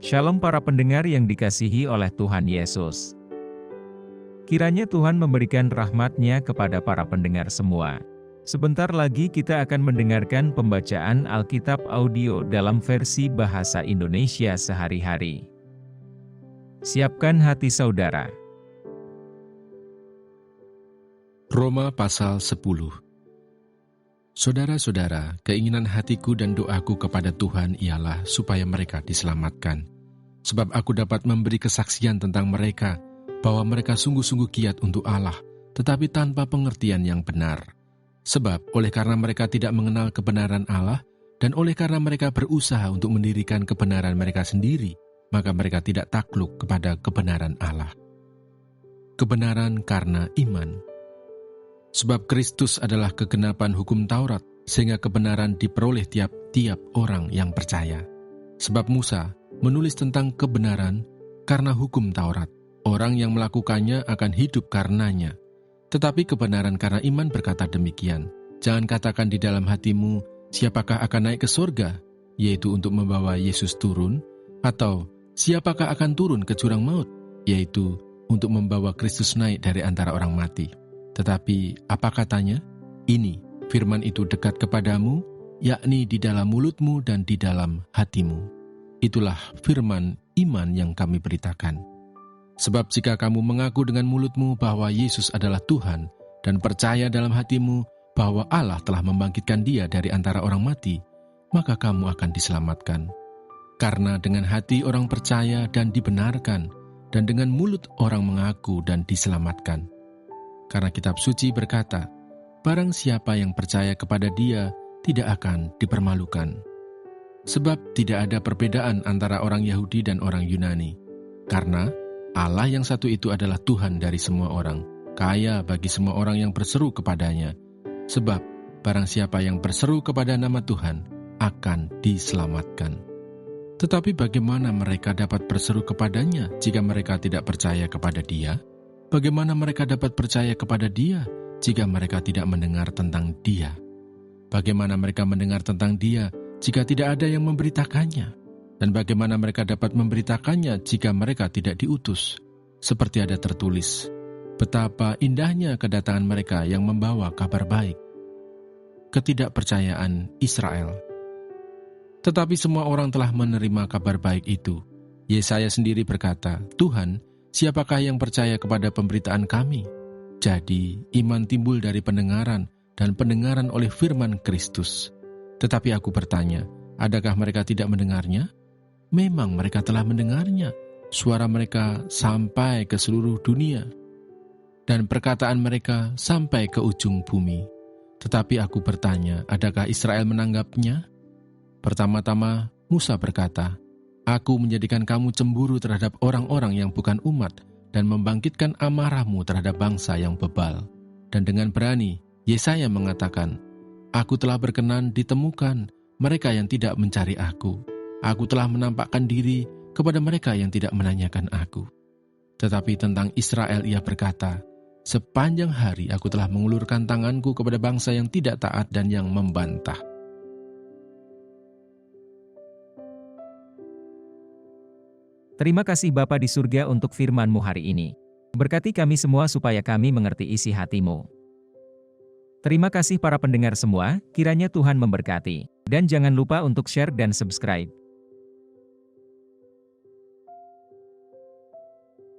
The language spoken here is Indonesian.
Shalom para pendengar yang dikasihi oleh Tuhan Yesus. Kiranya Tuhan memberikan rahmat-Nya kepada para pendengar semua. Sebentar lagi kita akan mendengarkan pembacaan Alkitab audio dalam versi bahasa Indonesia sehari-hari. Siapkan hati saudara. Roma pasal 10. Saudara-saudara, keinginan hatiku dan doaku kepada Tuhan ialah supaya mereka diselamatkan. Sebab aku dapat memberi kesaksian tentang mereka, bahwa mereka sungguh-sungguh giat untuk Allah, tetapi tanpa pengertian yang benar. Sebab oleh karena mereka tidak mengenal kebenaran Allah, dan oleh karena mereka berusaha untuk mendirikan kebenaran mereka sendiri, maka mereka tidak takluk kepada kebenaran Allah. Kebenaran karena iman. Sebab Kristus adalah kegenapan hukum Taurat, sehingga kebenaran diperoleh tiap-tiap orang yang percaya. Sebab Musa menulis tentang kebenaran karena hukum Taurat. Orang yang melakukannya akan hidup karenanya. Tetapi kebenaran karena iman berkata demikian, jangan katakan di dalam hatimu, siapakah akan naik ke surga, yaitu untuk membawa Yesus turun, atau siapakah akan turun ke jurang maut, yaitu untuk membawa Kristus naik dari antara orang mati. Tetapi apa katanya? Ini, firman itu dekat kepadamu, yakni di dalam mulutmu dan di dalam hatimu. Itulah firman iman yang kami beritakan. Sebab jika kamu mengaku dengan mulutmu bahwa Yesus adalah Tuhan, dan percaya dalam hatimu bahwa Allah telah membangkitkan Dia dari antara orang mati, maka kamu akan diselamatkan. Karena dengan hati orang percaya dan dibenarkan, dan dengan mulut orang mengaku dan diselamatkan. Karena kitab suci berkata, barang siapa yang percaya kepada Dia tidak akan dipermalukan. Sebab tidak ada perbedaan antara orang Yahudi dan orang Yunani. Karena Allah yang satu itu adalah Tuhan dari semua orang, kaya bagi semua orang yang berseru kepadanya. Sebab barang siapa yang berseru kepada nama Tuhan akan diselamatkan. Tetapi bagaimana mereka dapat berseru kepadanya jika mereka tidak percaya kepada Dia? Bagaimana mereka dapat percaya kepada Dia jika mereka tidak mendengar tentang Dia? Bagaimana mereka mendengar tentang Dia jika tidak ada yang memberitakannya? Dan bagaimana mereka dapat memberitakannya jika mereka tidak diutus? Seperti ada tertulis, betapa indahnya kedatangan mereka yang membawa kabar baik. Ketidakpercayaan Israel. Tetapi semua orang telah menerima kabar baik itu. Yesaya sendiri berkata, Tuhan, siapakah yang percaya kepada pemberitaan kami? Jadi, iman timbul dari pendengaran, dan pendengaran oleh firman Kristus. Tetapi aku bertanya, adakah mereka tidak mendengarnya? Memang mereka telah mendengarnya. Suara mereka sampai ke seluruh dunia, dan perkataan mereka sampai ke ujung bumi. Tetapi aku bertanya, adakah Israel menanggapnya? Pertama-tama, Musa berkata, Aku menjadikan kamu cemburu terhadap orang-orang yang bukan umat dan membangkitkan amarahmu terhadap bangsa yang bebal. Dan dengan berani, Yesaya mengatakan, Aku telah berkenan ditemukan mereka yang tidak mencari aku. Aku telah menampakkan diri kepada mereka yang tidak menanyakan aku. Tetapi tentang Israel ia berkata, Sepanjang hari aku telah mengulurkan tanganku kepada bangsa yang tidak taat dan yang membantah. Terima kasih Bapa di surga untuk firman-Mu hari ini. Berkati kami semua supaya kami mengerti isi hati-Mu. Terima kasih para pendengar semua, kiranya Tuhan memberkati. Dan jangan lupa untuk share dan subscribe.